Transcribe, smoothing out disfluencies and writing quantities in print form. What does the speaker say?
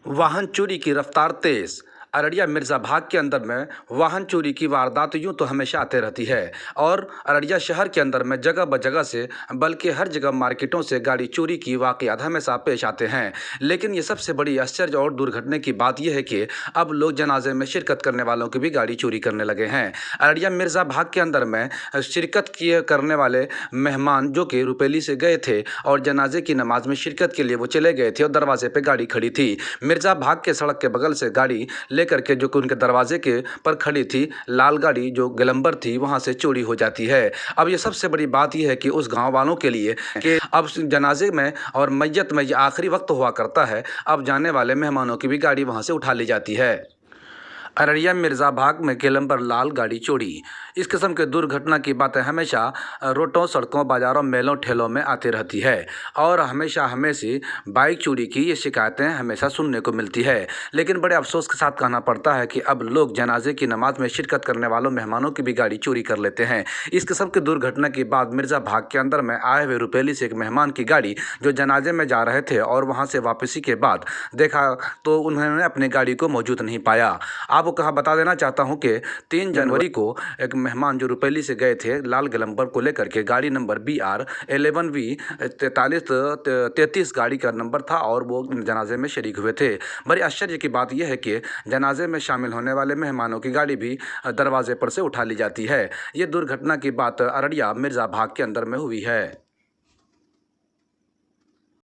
वाहन चोरी की रफ्तार तेज। अररिया मिर्ज़ा भाग के अंदर में वाहन चोरी की वारदात यूँ तो हमेशा आते रहती है और अररिया शहर के अंदर में जगह ब जगह से बल्कि हर जगह मार्केटों से गाड़ी चोरी की वाक़यात हमेशा पेश आते हैं। लेकिन ये सबसे बड़ी आश्चर्य और दुर्घटना की बात यह है कि अब लोग जनाजे में शिरकत करने वालों की भी गाड़ी चोरी करने लगे हैं। अररिया मिर्ज़ा भाग के अंदर में शिरकत किए करने वाले मेहमान जो कि रुपेली से गए थे और जनाजे की नमाज में शिरकत के लिए वो चले गए थे और दरवाजे पे गाड़ी खड़ी थी। मिर्ज़ा भाग के सड़क के बगल से गाड़ी लेकर के जो कि उनके दरवाजे के पर खड़ी थी लाल गाड़ी जो ग्लैमर थी वहां से चोरी हो जाती है। अब ये सबसे बड़ी बात यह है कि उस गांव वालों के लिए कि अब जनाजे में और मैयत में ये आखिरी वक्त हुआ करता है, अब जाने वाले मेहमानों की भी गाड़ी वहां से उठा ली जाती है। अररिया मिर्ज़ा भाग में ग्लैमर लाल गाड़ी चोरी। इस किस्म के दुर्घटना की बातें हमेशा रोडों, सड़कों, बाज़ारों, मेलों, ठेलों में आती रहती है और हमेशा हमें से बाइक चोरी की ये शिकायतें हमेशा सुनने को मिलती है। लेकिन बड़े अफसोस के साथ कहना पड़ता है कि अब लोग जनाजे की नमाज में शिरकत करने वालों मेहमानों की भी गाड़ी चोरी कर लेते हैं। इस किस्म की दुर्घटना के बाद मिर्ज़ा भाग के अंदर में आए हुए रुपेली से एक मेहमान की गाड़ी जो जनाजे में जा रहे थे और वहाँ से वापसी के बाद देखा तो उन्होंने अपनी गाड़ी को मौजूद नहीं पाया। आपको कहा बता देना चाहता हूं कि 3 जनवरी को एक मेहमान जो रुपेली से गए थे लाल ग्लैमर को लेकर के, गाड़ी नंबर BR11V 4333 गाड़ी का नंबर था और वो जनाजे में शरीक हुए थे। बड़ी आश्चर्य की बात यह है कि जनाजे में शामिल होने वाले मेहमानों की गाड़ी भी दरवाजे पर से उठा ली जाती है। ये दुर्घटना की बात अररिया मिर्ज़ा भाग के अंदर में हुई है।